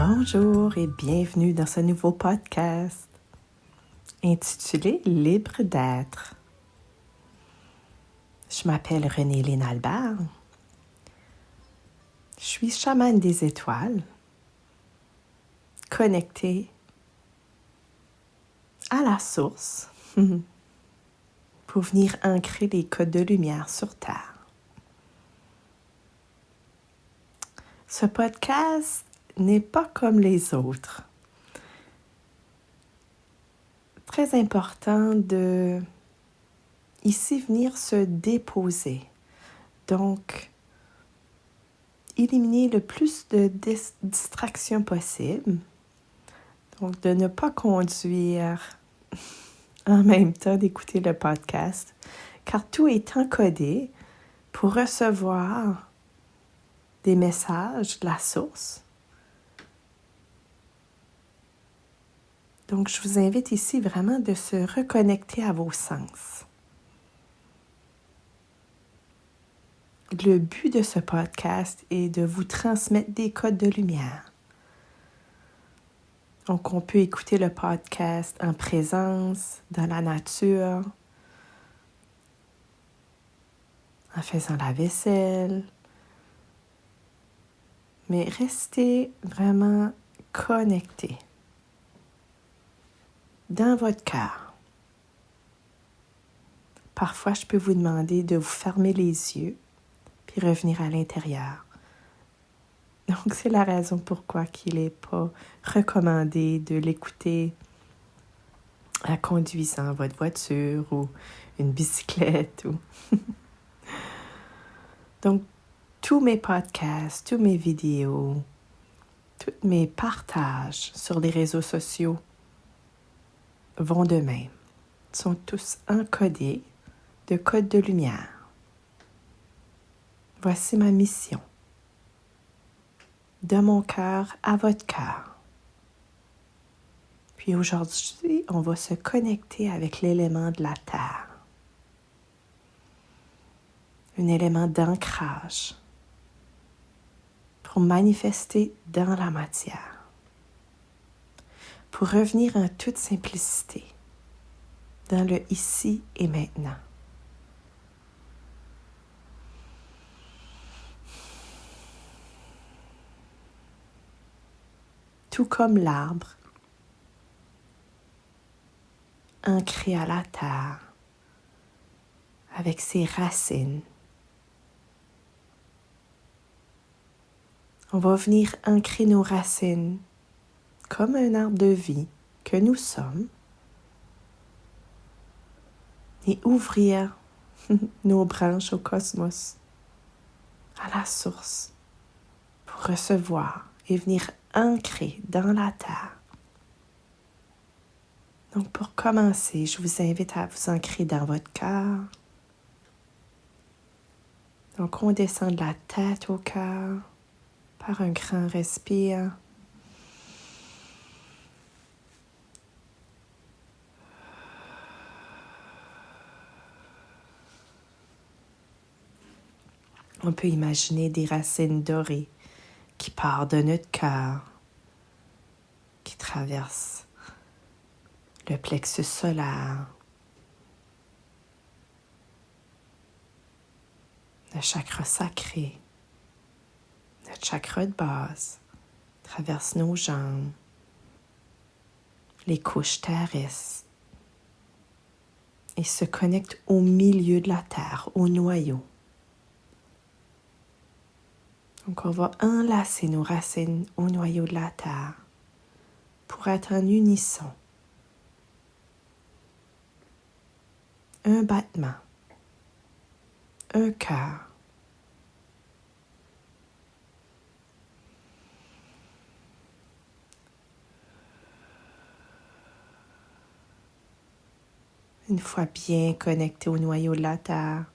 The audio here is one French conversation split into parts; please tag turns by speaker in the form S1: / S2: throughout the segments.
S1: Bonjour et bienvenue dans ce nouveau podcast intitulé Libre d'être. Je m'appelle Renée-Lynne Albert. Je suis chamane des étoiles, connectée à la source pour venir ancrer les codes de lumière sur Terre. Ce podcast n'est pas comme les autres. Très important de ici venir se déposer. Donc, éliminer le plus de distractions possible. Donc, de ne pas conduire en même temps d'écouter le podcast, car tout est encodé pour recevoir des messages de la source. Donc, je vous invite ici vraiment de se reconnecter à vos sens. Le but de ce podcast est de vous transmettre des codes de lumière. Donc, on peut écouter le podcast en présence, dans la nature, en faisant la vaisselle. Mais restez vraiment connecté dans votre cœur. Parfois, je peux vous demander de vous fermer les yeux puis revenir à l'intérieur. Donc, c'est la raison pourquoi il n'est pas recommandé de l'écouter en conduisant votre voiture ou une bicyclette. Donc, tous mes podcasts, tous mes vidéos, tous mes partages sur les réseaux sociaux vont de même. Ils sont tous encodés de codes de lumière. Voici ma mission. De mon cœur à votre cœur. Puis aujourd'hui, on va se connecter avec l'élément de la terre. Un élément d'ancrage pour manifester dans la matière. Pour revenir en toute simplicité dans le ici et maintenant. Tout comme l'arbre, ancré à la terre, avec ses racines. On va venir ancrer nos racines comme un arbre de vie que nous sommes et ouvrir nos branches au cosmos, à la source, pour recevoir et venir ancrer dans la terre. Donc pour commencer, je vous invite à vous ancrer dans votre cœur. Donc on descend de la tête au cœur par un grand respire. On peut imaginer des racines dorées qui partent de notre cœur, qui traversent le plexus solaire, le chakra sacré, notre chakra de base, traverse nos jambes, les couches terrestres et se connecte au milieu de la terre, au noyau. Donc, on va enlacer nos racines au noyau de la terre pour être en unisson. Un battement, un cœur. Une fois bien connecté au noyau de la terre,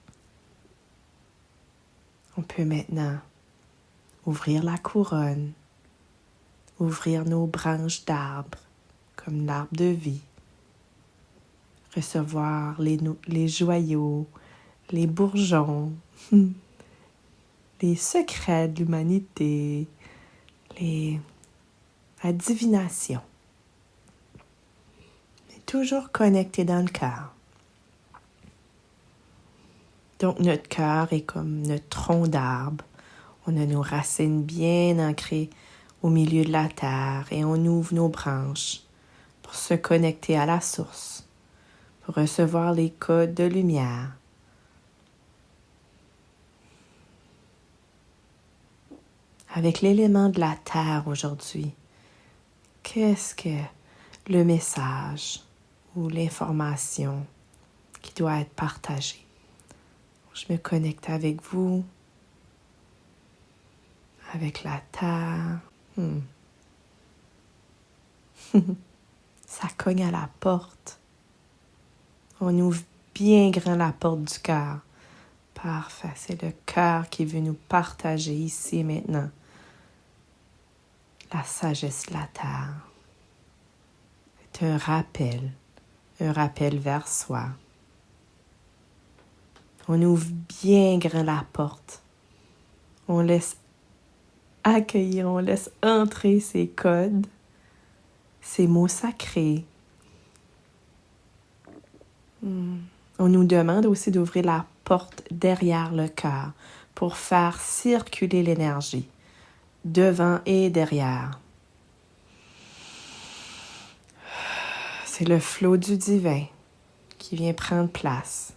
S1: on peut maintenant ouvrir la couronne, ouvrir nos branches d'arbres, comme l'arbre de vie, recevoir les joyaux, les bourgeons, les secrets de l'humanité, les à divination. On est toujours connecté dans le cœur. Donc notre cœur est comme notre tronc d'arbre. On a nos racines bien ancrées au milieu de la terre et on ouvre nos branches pour se connecter à la source, pour recevoir les codes de lumière. Avec l'élément de la terre aujourd'hui, qu'est-ce que le message ou l'information qui doit être partagée? Je me connecte avec vous, avec la terre. Ça cogne à la porte. On ouvre bien grand la porte du cœur. Parfait, c'est le cœur qui veut nous partager ici et maintenant la sagesse de la terre. C'est un rappel vers soi. On ouvre bien grand la porte. On laisse accueillir, on laisse entrer ces codes, ces mots sacrés. On nous demande aussi d'ouvrir la porte derrière le cœur pour faire circuler l'énergie devant et derrière. C'est le flot du divin qui vient prendre place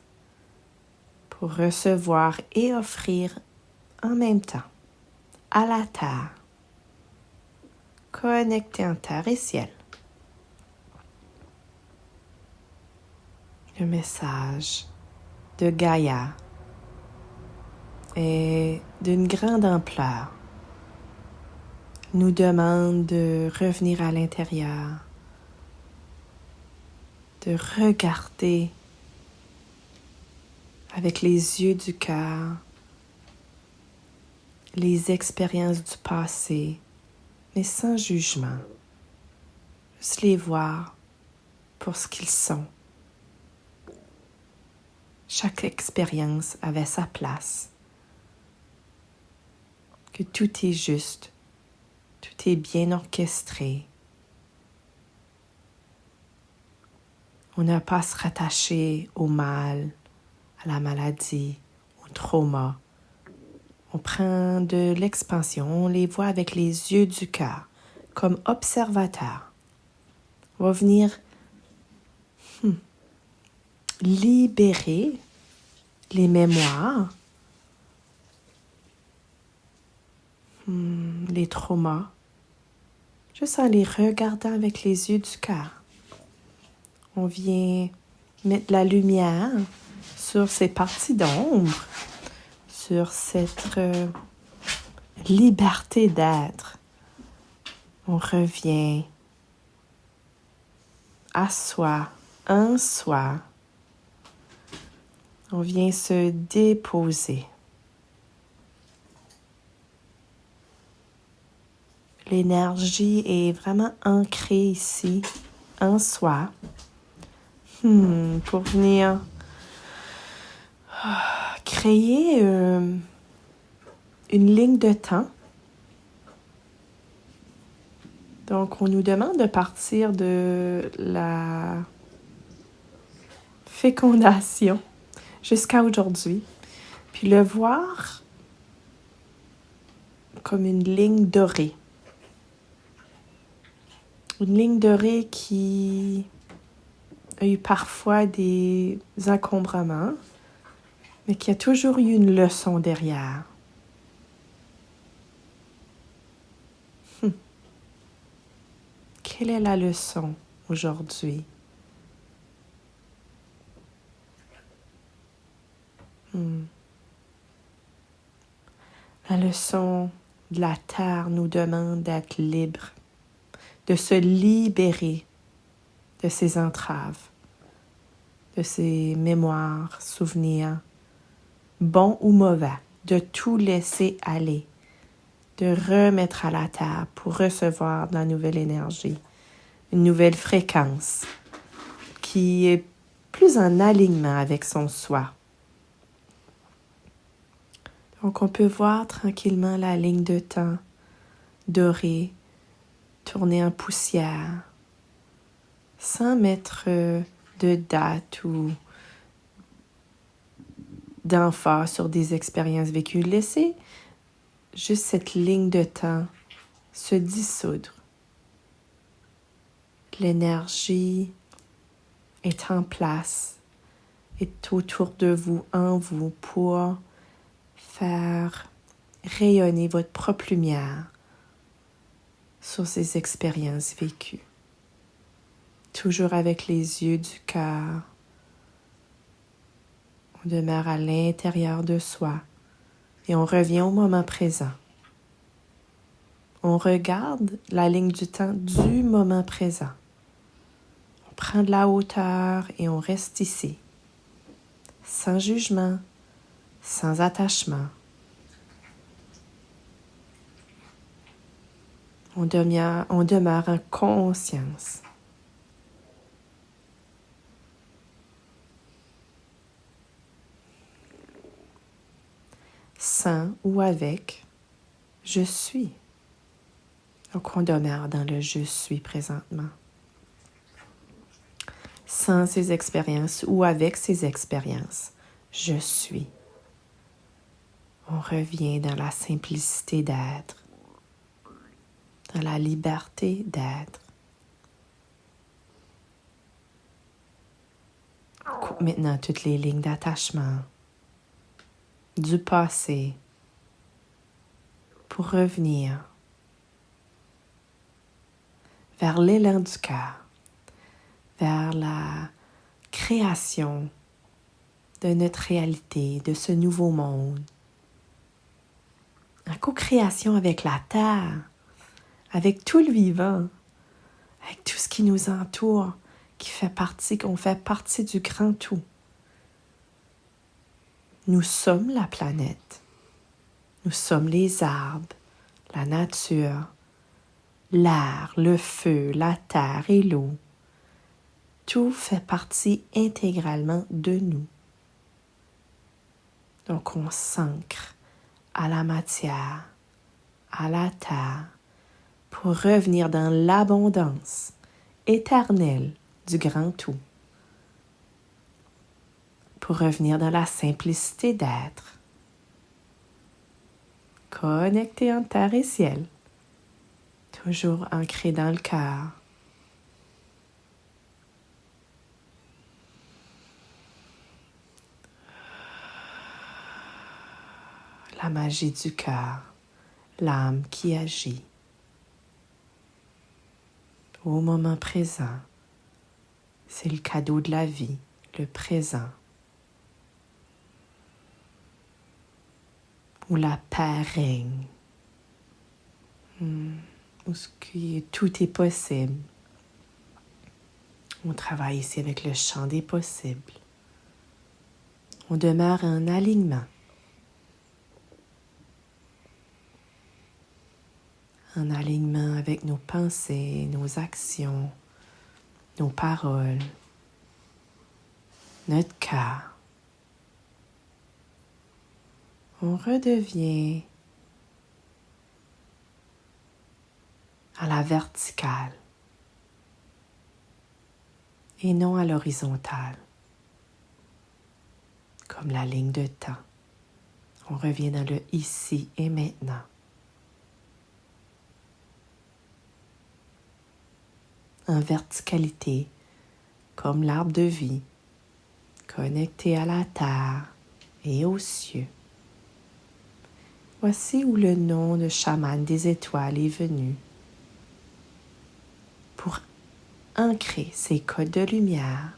S1: pour recevoir et offrir en même temps à la terre, connecté en terre et ciel. Le message de Gaïa est d'une grande ampleur. Nous demande de revenir à l'intérieur, de regarder avec les yeux du cœur les expériences du passé, mais sans jugement. Juste les voir pour ce qu'ils sont. Chaque expérience avait sa place. Que tout est juste, tout est bien orchestré. On n'a pas à se rattacher au mal, à la maladie, au trauma. On prend de l'expansion, on les voit avec les yeux du cœur, comme observateurs. On va venir libérer les mémoires, les traumas, juste en les regardant avec les yeux du cœur. On vient mettre la lumière sur ces parties d'ombre, sur cette liberté d'être. On revient à soi, en soi. On vient se déposer. L'énergie est vraiment ancrée ici, en soi, pour venir créer une ligne de temps. Donc, on nous demande de partir de la fécondation jusqu'à aujourd'hui, puis le voir comme une ligne dorée. Une ligne dorée qui a eu parfois des encombrements, mais qui a toujours eu une leçon derrière. Quelle est la leçon aujourd'hui? La leçon de la terre nous demande d'être libre, de se libérer de ses entraves, de ses mémoires, souvenirs, bons ou mauvais, de tout laisser aller, de remettre à la terre pour recevoir de la nouvelle énergie, une nouvelle fréquence qui est plus en alignement avec son soi. Donc on peut voir tranquillement la ligne de temps dorée tourner en poussière, sans mettre de date ou d'emphase sur des expériences vécues. Laissez juste cette ligne de temps se dissoudre. L'énergie est en place, est autour de vous, en vous, pour faire rayonner votre propre lumière sur ces expériences vécues. Toujours avec les yeux du cœur, on demeure à l'intérieur de soi et on revient au moment présent. On regarde la ligne du temps du moment présent. On prend de la hauteur et on reste ici, sans jugement, sans attachement. On demeure en conscience. Sans ou avec, je suis. Donc on demeure dans le je suis présentement. Sans ces expériences ou avec ces expériences, je suis. On revient dans la simplicité d'être, dans la liberté d'être. On coupe maintenant toutes les lignes d'attachement du passé pour revenir vers l'élan du cœur, vers la création de notre réalité, de ce nouveau monde. En co-création avec la terre, avec tout le vivant, avec tout ce qui nous entoure, qu'on fait partie du grand tout. Nous sommes la planète. Nous sommes les arbres, la nature, l'air, le feu, la terre et l'eau. Tout fait partie intégralement de nous. Donc on s'ancre à la matière, à la terre, pour revenir dans l'abondance éternelle du grand tout. Pour revenir dans la simplicité d'être. Connecté en terre et ciel. Toujours ancré dans le cœur. La magie du cœur, l'âme qui agit. Au moment présent, c'est le cadeau de la vie, le présent. Où la paix règne. Où tout est possible. On travaille ici avec le champ des possibles. On demeure en alignement. En alignement avec nos pensées, nos actions, nos paroles, notre cœur. On redevient à la verticale et non à l'horizontale, comme la ligne de temps. On revient dans le ici et maintenant. En verticalité, comme l'arbre de vie, connecté à la terre et aux cieux. Voici où le nom de chaman des étoiles est venu pour ancrer ces codes de lumière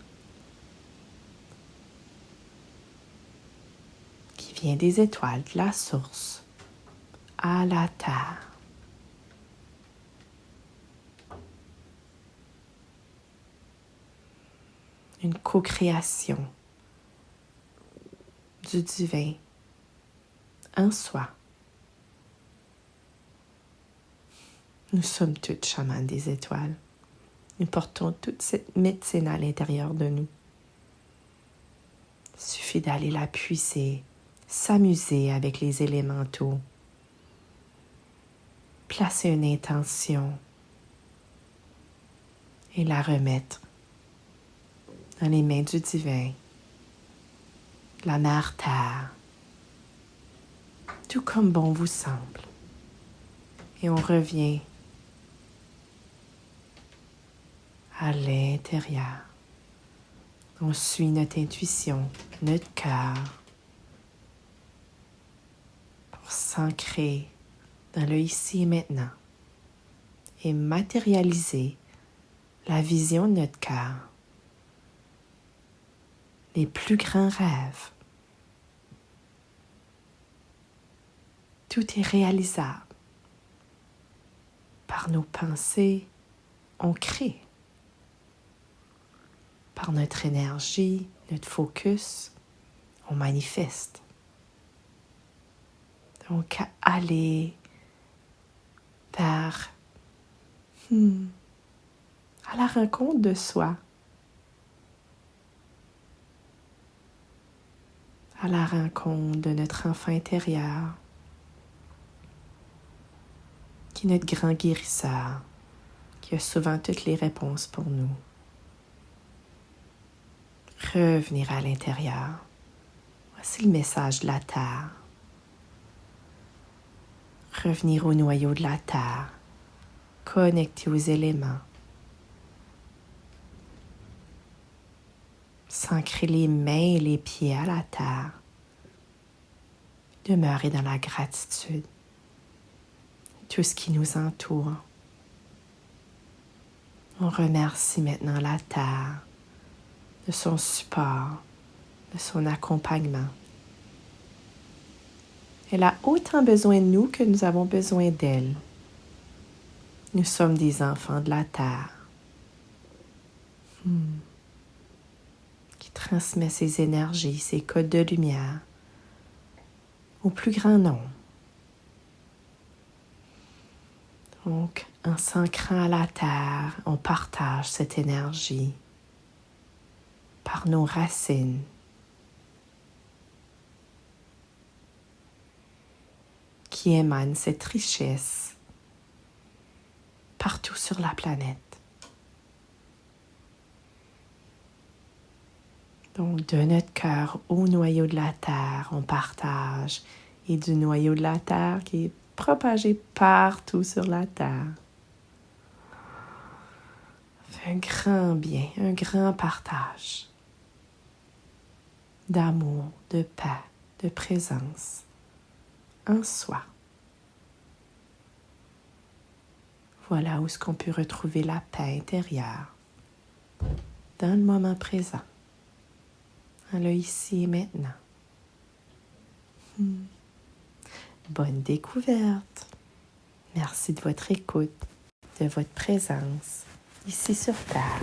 S1: qui vient des étoiles, de la source, à la terre. Une co-création du divin en soi. Nous sommes toutes chamans des étoiles. Nous portons toute cette médecine à l'intérieur de nous. Il suffit d'aller la puiser, s'amuser avec les élémentaux, placer une intention et la remettre dans les mains du divin, la mère terre, tout comme bon vous semble. Et on revient à l'intérieur. On suit notre intuition, notre cœur, pour s'ancrer dans le ici et maintenant et matérialiser la vision de notre cœur, les plus grands rêves. Tout est réalisable. Par nos pensées, on crée. Par notre énergie, notre focus, on manifeste. Donc, aller vers à la rencontre de soi, à la rencontre de notre enfant intérieur, qui est notre grand guérisseur, qui a souvent toutes les réponses pour nous. Revenir à l'intérieur. Voici le message de la Terre. Revenir au noyau de la Terre, connecter aux éléments. S'ancrer les mains et les pieds à la Terre. Demeurer dans la gratitude. Tout ce qui nous entoure. On remercie maintenant la Terre de son support, de son accompagnement. Elle a autant besoin de nous que nous avons besoin d'elle. Nous sommes des enfants de la Terre qui transmet ses énergies, ses codes de lumière au plus grand nombre. Donc, en s'ancrant à la Terre, on partage cette énergie par nos racines. Qui émane cette richesse partout sur la planète. Donc, de notre cœur au noyau de la Terre, on partage, et du noyau de la Terre qui est propagé partout sur la Terre. Un grand bien, un grand partage d'amour, de paix, de présence en soi. Voilà où est-ce qu'on peut retrouver la paix intérieure dans le moment présent, dans le ici et maintenant. Bonne découverte. Merci de votre écoute, de votre présence ici sur Terre.